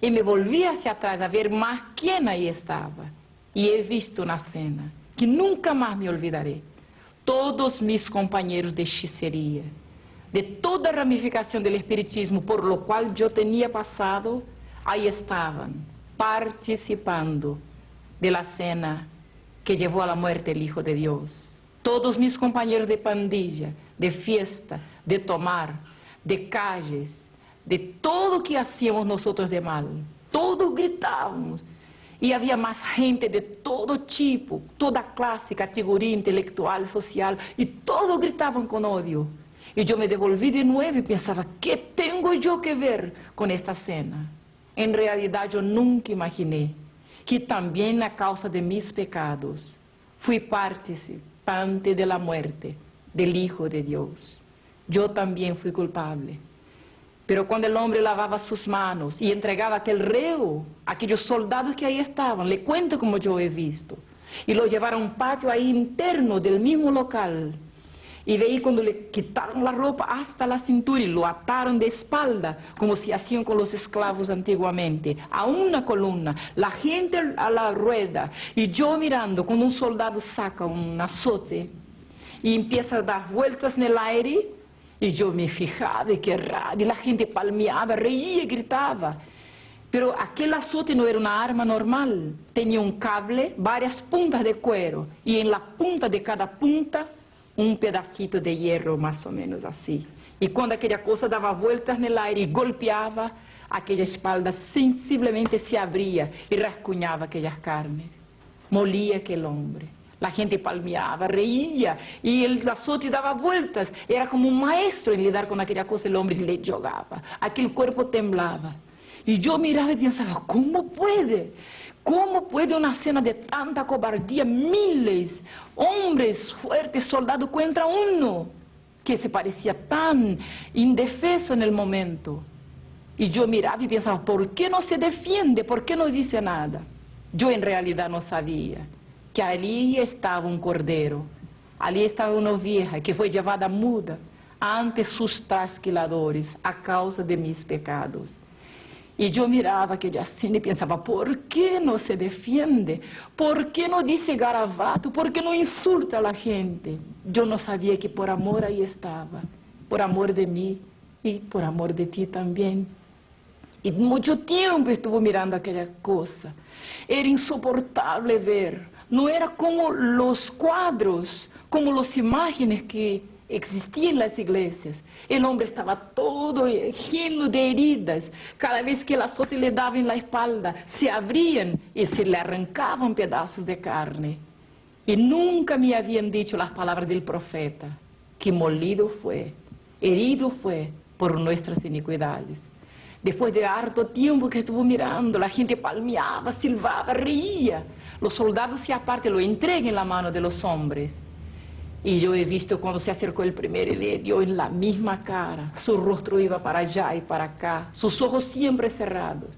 Y me volví hacia atrás a ver más quién ahí estaba. Y he visto una escena que nunca más me olvidaré. Todos mis compañeros de hechicería, de toda ramificación del espiritismo por lo cual yo tenía pasado, ahí estaban, participando de la cena que llevó a la muerte el Hijo de Dios. Todos mis compañeros de pandilla, de fiesta, de tomar, de calles, de todo que hacíamos nosotros de mal, todos gritábamos, y había más gente de todo tipo, toda clase, categoría intelectual, social, y todos gritaban con odio. Y yo me devolví de nuevo y pensaba, ¿qué tengo yo que ver con esta cena? En realidad yo nunca imaginé que también a causa de mis pecados fui participante de la muerte del Hijo de Dios. Yo también fui culpable. Pero cuando el hombre lavaba sus manos y entregaba a aquel reo, aquellos soldados que ahí estaban, le cuento como yo he visto, y lo llevaron a un patio ahí interno del mismo local, y veí cuando le quitaron la ropa hasta la cintura y lo ataron de espalda, como se hacían con los esclavos antiguamente, a una columna, la gente a la rueda, y yo mirando cuando un soldado saca un azote y empieza a dar vueltas en el aire, y yo me fijaba, y qué raro, y la gente palmeaba, reía y gritaba. Pero aquel azote no era una arma normal, tenía un cable, varias puntas de cuero, y en la punta de cada punta, un pedacito de hierro más o menos así. Y cuando aquella cosa daba vueltas en el aire y golpeaba, aquella espalda sensiblemente se abría y rasguñaba aquellas carnes. Molía aquel hombre. La gente palmeaba, reía, y el azote daba vueltas. Era como un maestro en lidar con aquella cosa, el hombre le jogaba. Aquel cuerpo temblaba. Y yo miraba y pensaba, ¿cómo puede? ¿Cómo puede una escena de tanta cobardía? Miles, hombres fuertes, soldados contra uno, que se parecía tan indefenso en el momento. Y yo miraba y pensaba, ¿por qué no se defiende? ¿Por qué no dice nada? Yo en realidad no sabía que allí estaba un cordero, allí estaba una oveja que fue llevada muda ante sus trasquiladores a causa de mis pecados. Y yo miraba aquella escena y pensaba, ¿por qué no se defiende? ¿Por qué no dice garabato? ¿Por qué no insulta a la gente? Yo no sabía que por amor ahí estaba, por amor de mí y por amor de ti también. Y mucho tiempo estuvo mirando aquella cosa. Era insoportable ver. No era como los cuadros, como las imágenes que existían en las iglesias. El hombre estaba todo lleno de heridas. Cada vez que el azote le daba en la espalda, se abrían y se le arrancaban pedazos de carne. Y nunca me habían dicho las palabras del profeta, que molido fue, herido fue por nuestras iniquidades. Después de harto tiempo que estuvo mirando, la gente palmeaba, silbaba, reía. Los soldados se apartan, lo entregan en la mano de los hombres. Y yo he visto cuando se acercó el primero y le dio en la misma cara. Su rostro iba para allá y para acá, sus ojos siempre cerrados.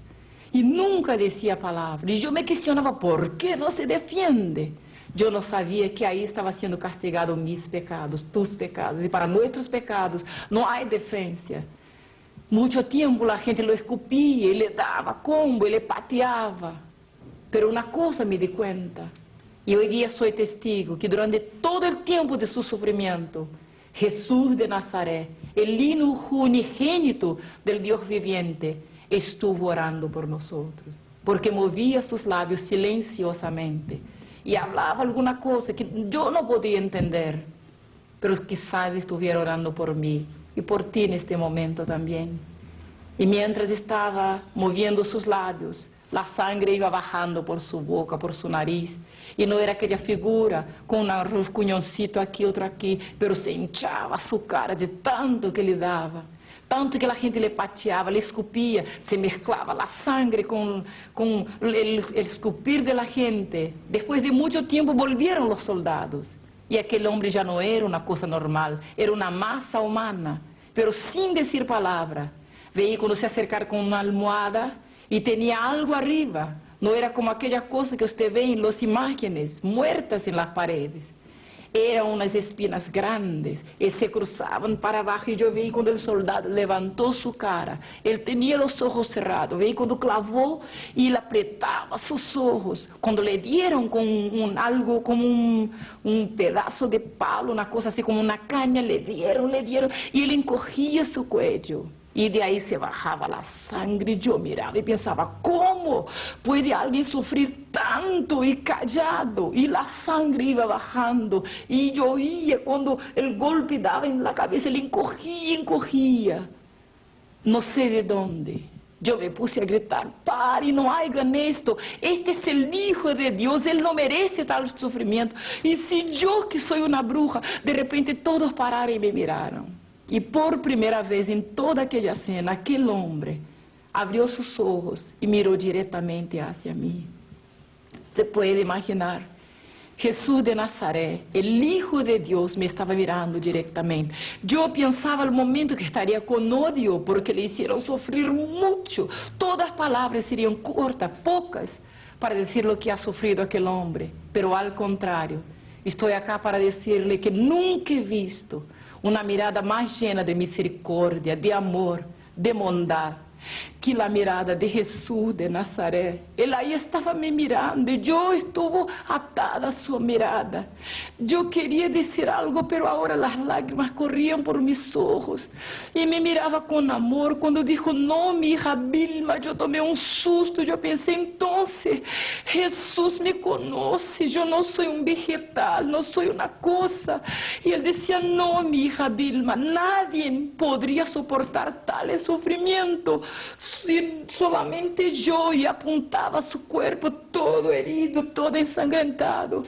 Y nunca decía palabra. Y yo me cuestionaba, ¿por qué no se defiende? Yo no sabía que ahí estaba siendo castigado mis pecados, tus pecados. Y para nuestros pecados no hay defensa. Mucho tiempo la gente lo escupía y le daba combo y le pateaba. Pero una cosa me di cuenta, y hoy día soy testigo, que durante todo el tiempo de su sufrimiento, Jesús de Nazaret, el hijo unigénito del Dios viviente, estuvo orando por nosotros, porque movía sus labios silenciosamente y hablaba alguna cosa que yo no podía entender, pero quizás estuviera orando por mí y por ti en este momento también. Y mientras estaba moviendo sus labios, la sangre iba bajando por su boca, por su nariz, y no era aquella figura con un rascuñoncito aquí, otro aquí, pero se hinchaba su cara de tanto que le daba, tanto que la gente le pateaba, le escupía, se mezclaba la sangre con el escupir de la gente. Después de mucho tiempo volvieron los soldados, y aquel hombre ya no era una cosa normal, era una masa humana, pero sin decir palabra. Veía cuando se acercar con una almohada y tenía algo arriba. No era como aquella cosa que usted ve en las imágenes muertas en las paredes. Eran unas espinas grandes y se cruzaban para abajo, y yo vi cuando el soldado levantó su cara, él tenía los ojos cerrados, vi cuando clavó y le apretaba sus ojos, cuando le dieron con algo como un pedazo de palo, una cosa así como una caña, le dieron, y él encogía su cuello. Y de ahí se bajaba la sangre. Yo miraba y pensaba, ¿cómo puede alguien sufrir tanto y callado? Y la sangre iba bajando. Y yo oía cuando el golpe daba en la cabeza, él encogía. No sé de dónde. Yo me puse a gritar, pare, no hagan esto. Este es el Hijo de Dios, Él no merece tal sufrimiento. Y si yo, que soy una bruja, de repente todos pararon y me miraron. Y por primera vez en toda aquella cena, aquel hombre abrió sus ojos y miró directamente hacia mí. Se puede imaginar, Jesús de Nazaret, el Hijo de Dios, me estaba mirando directamente. Yo pensaba al momento que estaría con odio porque le hicieron sufrir mucho. Todas las palabras serían cortas, pocas, para decir lo que ha sufrido aquel hombre. Pero al contrario, estoy acá para decirle que nunca he visto una mirada más llena de misericordia, de amor, de bondad, que la mirada de Jesús de Nazaret. Él ahí estaba me mirando y yo estuve atada a su mirada. Yo quería decir algo, pero ahora las lágrimas corrían por mis ojos. Y me miraba con amor. Cuando dijo, no, mi hija Vilma, yo tomé un susto. Yo pensé, entonces, Jesús me conoce. Yo no soy un vegetal, no soy una cosa. Y él decía, no, mi hija Vilma, nadie podría soportar tal sufrimiento. Solamente yo, y apuntaba su cuerpo todo herido, todo ensangrentado,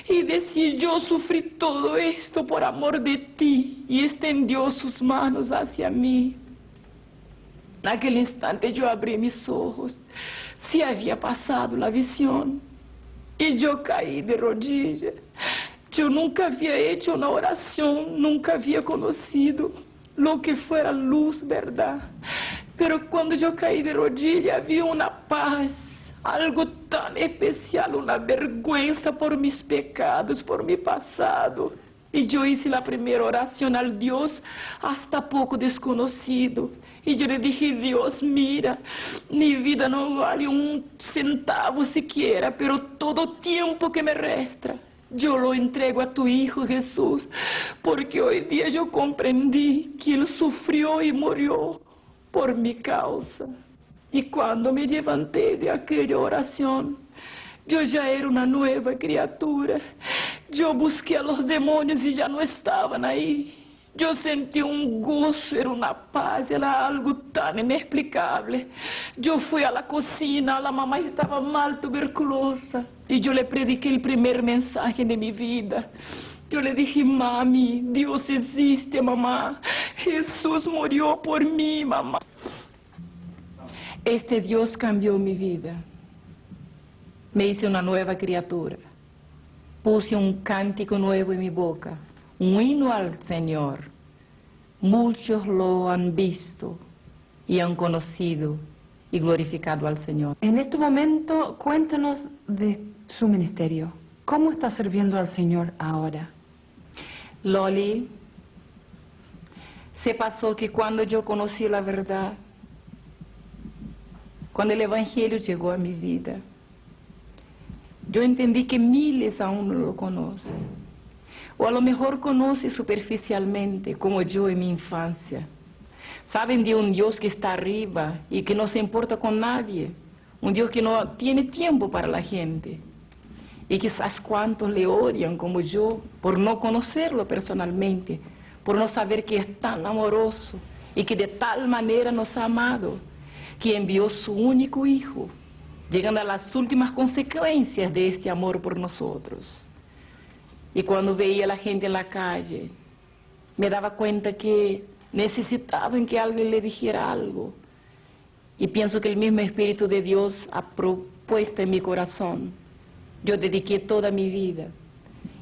y decía, yo sufrí todo esto por amor de ti, y extendió sus manos hacia mí. En aquel instante yo abrí mis ojos, se había pasado la visión, y yo caí de rodillas. Yo nunca había hecho una oración, nunca había conocido lo que fuera luz, verdad. Pero cuando yo caí de rodillas había una paz, algo tan especial, una vergüenza por mis pecados, por mi pasado. Y yo hice la primera oración al Dios hasta poco desconocido. Y yo le dije, Dios, mira, mi vida no vale un centavo siquiera, pero todo tiempo que me resta, yo lo entrego a tu Hijo Jesús, porque hoy día yo comprendí que Él sufrió y murió por mi causa. Y cuando me levanté de aquella oración, yo ya era una nueva criatura. Yo busqué a los demonios y ya no estaban ahí. Yo sentí un gozo, era una paz, era algo tan inexplicable. Yo fui a la cocina, la mamá estaba mal, tuberculosa, y yo le prediqué el primer mensaje de mi vida. Yo le dije: mami, Dios existe, mamá. Jesús murió por mí, mamá. Este Dios cambió mi vida. Me hice una nueva criatura. Puse un cántico nuevo en mi boca, un himno al Señor. Muchos lo han visto y han conocido y glorificado al Señor. En este momento, cuéntanos de su ministerio. ¿Cómo está sirviendo al Señor ahora? Loli, se pasó que cuando yo conocí la verdad, cuando el Evangelio llegó a mi vida, yo entendí que miles aún no lo conocen. O a lo mejor conocen superficialmente, como yo en mi infancia. Saben de un Dios que está arriba y que no se importa con nadie. Un Dios que no tiene tiempo para la gente. Y quizás cuántos le odian como yo por no conocerlo personalmente, por no saber que es tan amoroso y que de tal manera nos ha amado, que envió su único Hijo, llegando a las últimas consecuencias de este amor por nosotros. Y cuando veía a la gente en la calle, me daba cuenta que necesitaban que alguien le dijera algo. Y pienso que el mismo Espíritu de Dios ha propuesto en mi corazón. Yo dediqué toda mi vida.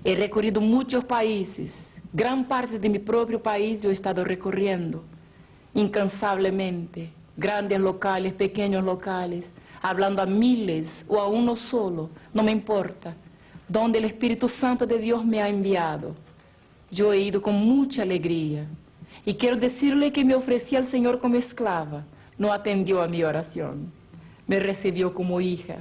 He recorrido muchos países. Gran parte de mi propio país yo he estado recorriendo incansablemente. Grandes locales, pequeños locales, hablando a miles o a uno solo, no me importa. Donde el Espíritu Santo de Dios me ha enviado, yo he ido con mucha alegría. Y quiero decirle que me ofrecí al Señor como esclava. No atendió a mi oración. Me recibió como hija.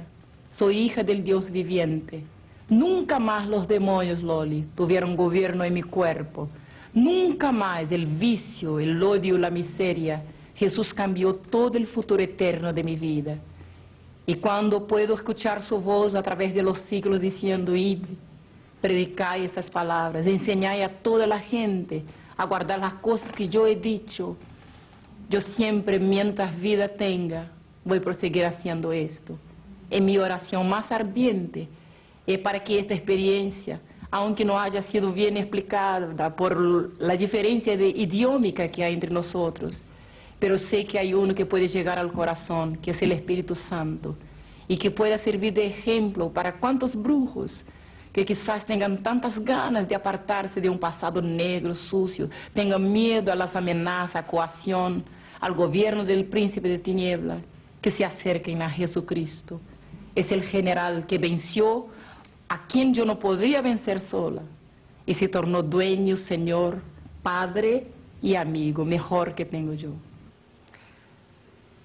Soy hija del Dios viviente. Nunca más los demonios, Loli, tuvieron gobierno en mi cuerpo. Nunca más el vicio, el odio, la miseria. Jesús cambió todo el futuro eterno de mi vida. Y cuando puedo escuchar su voz a través de los siglos diciendo: id, predicai estas palabras, enseñai a toda la gente a guardar las cosas que yo he dicho, yo siempre, mientras vida tenga, voy a proseguir haciendo esto. En mi oración más ardiente es para que esta experiencia, aunque no haya sido bien explicada por la diferencia de idiómica que hay entre nosotros, pero sé que hay uno que puede llegar al corazón, que es el Espíritu Santo, y que pueda servir de ejemplo para cuantos brujos que quizás tengan tantas ganas de apartarse de un pasado negro, sucio, tengan miedo a las amenazas, a coacción, al gobierno del príncipe de tinieblas, que se acerquen a Jesucristo. Es el general que venció a quien yo no podría vencer sola, y se tornó dueño, Señor, Padre y amigo, mejor que tengo yo.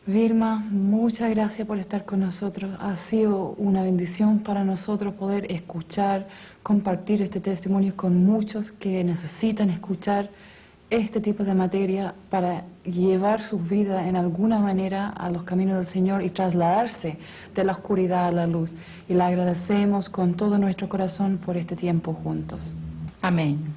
Vilma, muchas gracias por estar con nosotros. Ha sido una bendición para nosotros poder escuchar, compartir este testimonio con muchos que necesitan escuchar este tipo de materia para llevar sus vidas en alguna manera a los caminos del Señor y trasladarse de la oscuridad a la luz. Y le agradecemos con todo nuestro corazón por este tiempo juntos. Amén.